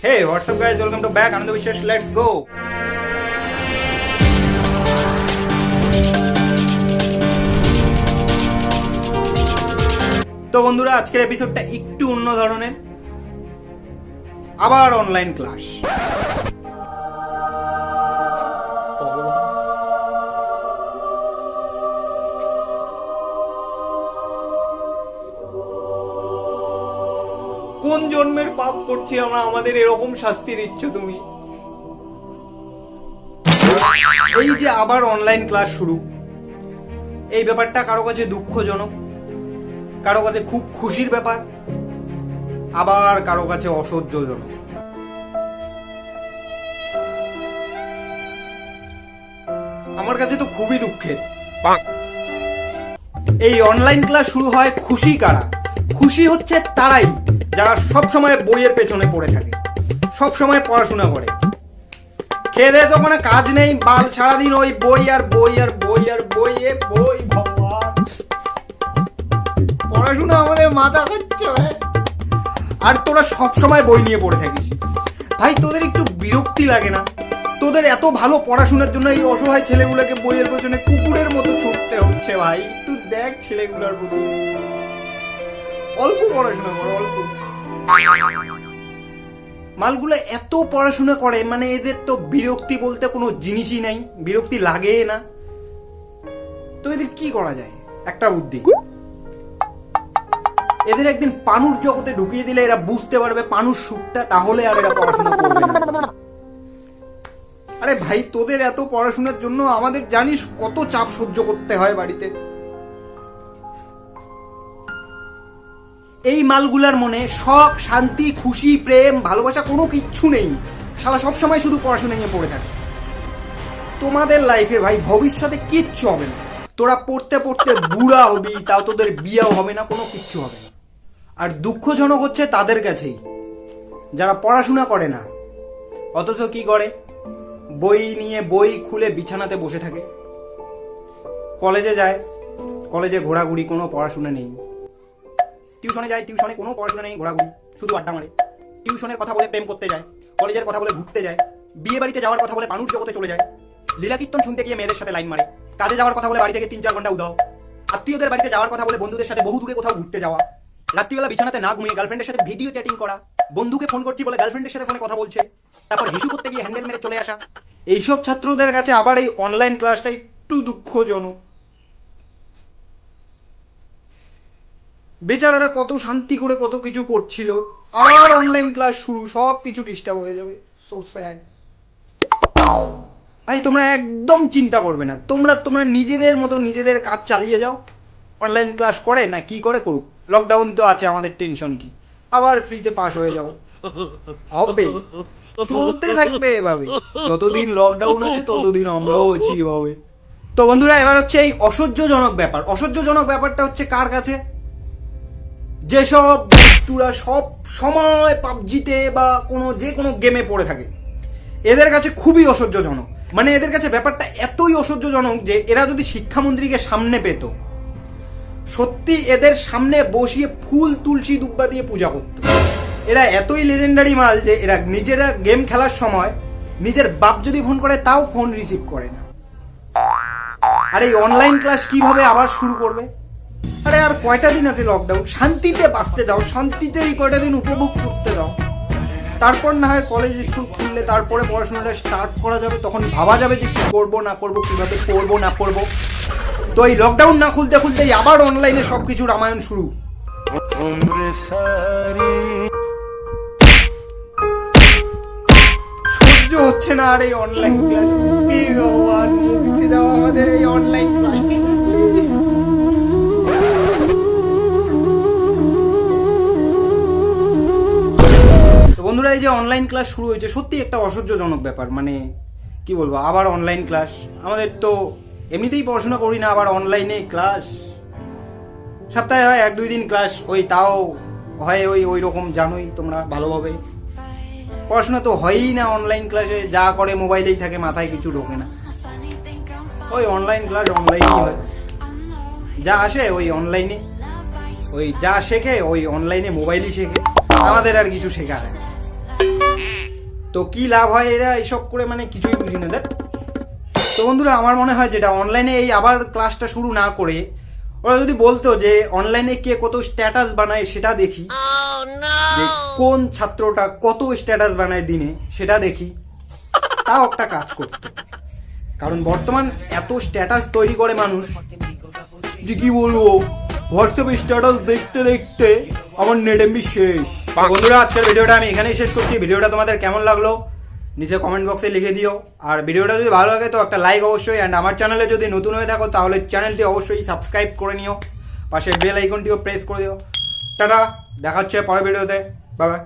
Hey, what's up guys? Welcome to back Anand Vishwash. Let's go. তো বন্ধুরা, আজকের এপিসোডটা একটু অন্য ধরনের। আবার অনলাইন ক্লাস। কোন জন্মের পাপ করছি আমরা, আমাদের এরকম শাস্তি দিচ্ছ তুমি? এই যে আবার অনলাইন ক্লাস শুরু, এই ব্যাপারটা কারো কাছে দুঃখজনক, কারো কাছে খুব খুশির ব্যাপার, আবার কারো কাছে অসহ্যজনক। আমার কাছে তো খুবই দুঃখের। এই অনলাইন ক্লাস শুরু হয় খুশি কারা? খুশি হচ্ছে তারাই যারা সব সময় বইয়ের পেছনে পড়ে থাকে, সব সময় পড়াশোনা করে। খেয়ে দেয় তো কোনো কাজ নেই, বাল সারাদিন ওই বই আর বই আর বই আর বই, এ বই। ভগবান, পড়াশোনা আমাদের মাথা খাচ্ছে। আর তোরা সব সময় বই নিয়ে পড়ে থাকিস। ভাই, তোদের একটু বিরক্তি লাগে না? তোদের এত ভালো পড়াশোনার জন্য এই অসহায় ছেলেগুলোকে বইয়ের পেছনে কুকুরের মতো ছুটতে হচ্ছে। ভাই, একটু দেখ ছেলেগুলোর প্রতি, অল্প পড়াশোনা করো, অল্প। মালগুলো এত পড়াশোনা করে, মানে এদের তো বিরক্তি বলতে কোনো জিনিসই নাই, বিরক্তি লাগে না। তো এদের কি করা যায়? একটা বুদ্ধি, এদের একদিন পানুর জগতে ঢুকিয়ে দিলে এরা বুঝতে পারবে পানুর সুখটা, তাহলে আর এরা পড়াশোনা করবে না। আরে ভাই, তোদের এত পড়াশোনার জন্য আমাদের জানিস কত চাপ সহ্য করতে হয় বাড়িতে। এই মালগুলার মনে শখ, শান্তি, খুশি, প্রেম, ভালোবাসা কোনো কিচ্ছু নেই। শালা সবসময় শুধু পড়াশোনা নিয়ে পড়ে থাকে। তোমাদের লাইফে ভাই ভবিষ্যতে কিচ্ছু হবে না। তোরা পড়তে পড়তে বুড়া হবি, তাও তোদের বিয়েও হবে না, কোনো কিচ্ছু হবে না। আর দুঃখজনক হচ্ছে তাদের কাছেই যারা পড়াশোনা করে না, অথচ কি করে? বই নিয়ে বই খুলে বিছানাতে বসে থাকে। কলেজে যায়, কলেজে ঘোরাঘুরি, কোনো পড়াশোনা নেই। টিউশনে যায়, টিউশনে কোনো পড়াশোনা নেই, ঘোরাঘুরি, শুধু আড্ডা মারে। টিউশনের কথা বলে প্রেম করতে যায়, কলেজের কথা বলে ঘুরতে যায়, বিয়ে বাড়িতে যাওয়ার কথা বলে পানুর জগতে চলে যায়, লীলা কীর্তন শুনতে গিয়ে মেয়েদের সাথে লাইন মারে, কাজে যাওয়ার কথা বলে বাড়ি থেকে 3-4 ঘন্টা উদাও, আত্মীয়দের বাড়িতে যাওয়ার কথা বলে বন্ধুদের সাথে বহু দূরে কোথাও ঘুরতে যাওয়া, রাত্রিবেলা বিছানাতে না ঘুমিয়ে গার্লফ্রেন্ডের সাথে ভিডিও চ্যাটিং করা, বন্ধুকে ফোন করছি বলে গার্লফ্রেন্ডের সাথে ফোনে কথা বলছে, তারপর হিসু করতে গিয়ে হ্যান্ডেল মেরে চলে আসা। এইসব ছাত্রদের কাছে আবার এই অনলাইন ক্লাসটা একটু দুঃখজনক। বেচারারা কত শান্তি করে কত কিছু পড়ছিল, আর অনলাইন ক্লাস শুরু, সব কিছু ডিস্টার্ব হয়ে যাবে। So sad. ভাই, তোমরা একদম চিন্তা করবে না, তোমরা নিজেদের মতো নিজেদের কাজ চালিয়ে যাও। অনলাইন ক্লাস করে না কি করে করুক, লকডাউন তো আছে, আমাদের টেনশন কি? আবার ফ্রিতে পাস হয়ে যাও, হবে, চলতে থাকবে এভাবে। যতদিন লকডাউন আছে ততদিন আমরাও আছি এভাবে। তো বন্ধুরা, এবার হচ্ছে এই অসহ্যজনক ব্যাপার। অসহ্যজনক ব্যাপারটা হচ্ছে কার কাছে? যেসব বন্ধুরা সব সময় পাবজিতে বা যে কোনো গেমে পড়ে থাকে, এদের কাছে খুবই অসহ্যজনক। মানে এদের কাছে ব্যাপারটা এতই অসহ্যজনক যে এরা যদি শিক্ষামন্ত্রীকে সামনে পেত, সত্যি এদের সামনে বসিয়ে ফুল, তুলসী, দুব্বা দিয়ে পূজা করত। এরা এতই লেজেন্ডারি মাল যে এরা নিজেরা গেম খেলার সময় নিজের বাপ যদি ফোন করে তাও ফোন রিসিভ করে না। আর এই অনলাইন ক্লাস কিভাবে আবার শুরু করবে? আরে আর কয়টা দিন আছে লকডাউন, শান্তিতে বাঁচতে দাও, শান্তিতে এই কয়টা দিন উপভোগ করতে দাও। তারপর না হয় কলেজ স্কুল খুললে তারপরে পড়াশোনাটা স্টার্ট করা যাবে, তখন ভাবা যাবে যে কি করবো না করবো, কিভাবে করবো না করবো। তো এই লকডাউন না খুলতে খুলতেই আবার অনলাইনে সবকিছু রামায়ণ শুরু। সহ্য হচ্ছে না আর এই অনলাইন ক্লাস। আমাদের এই অনলাইন ক্লাস বন্ধুরা, এই যে অনলাইন ক্লাস শুরু হয়েছে, সত্যি একটা অসহ্যজনক ব্যাপার। মানে কি বলবো, আবার অনলাইন ক্লাস। আমাদের তো এমনিতেই পড়াশোনা করি না, আবার অনলাইনে ক্লাস। সপ্তাহে হয় 1-2 দিন ক্লাস, ওই তাও হয় ওই রকম, জানোই তোমরা ভালোভাবে। পড়াশোনা তো হয়ই না অনলাইন ক্লাসে, যা করে মোবাইলেই থাকে, মাথায় কিছু ঢোকে না। ওই অনলাইন ক্লাস অনলাইনেই হয়, যা আসে ওই অনলাইনে, ওই যা শেখে ওই অনলাইনে মোবাইলই শেখে, আমাদের আর কিছু শেখা হয়। তো কি লাভ হয় এরা এইসব করে, মানে কিছুই বুঝি না দেখ। তো বন্ধুরা আমার মনে হয় যেটা অনলাইনে এই আবার ক্লাসটা শুরু না করে ওরা যদি বলতো যে অনলাইনে কে কত স্ট্যাটাস বানায় সেটা দেখি, যে কোন ছাত্রটা কত স্ট্যাটাস বানায় দিনে সেটা দেখি, তাও একটা কাজ করতো। কারণ বর্তমান এত স্ট্যাটাস তৈরি করে মানুষ যে কি বলবো, হোয়াটসঅ্যাপে স্ট্যাটাস দেখতে দেখতে আমার নেট এমবি শেষ। বন্ধুরা আজকের ভিডিওটা আমি এখানেই শেষ করছি। ভিডিওটা তোমাদের কেমন লাগলো নিচে কমেন্ট বক্সে লিখে দিও। আর ভিডিওটা যদি ভালো লাগে তো একটা লাইক অবশ্যই, অ্যান্ড আমার চ্যানেলে যদি নতুন হয়ে থাকো তাহলে চ্যানেলটি অবশ্যই সাবস্ক্রাইব করে নিও, পাশে বেল আইকনটিও প্রেস করে দিও। টাটা, দেখা হচ্ছে পরের ভিডিওতে, বাই বাই।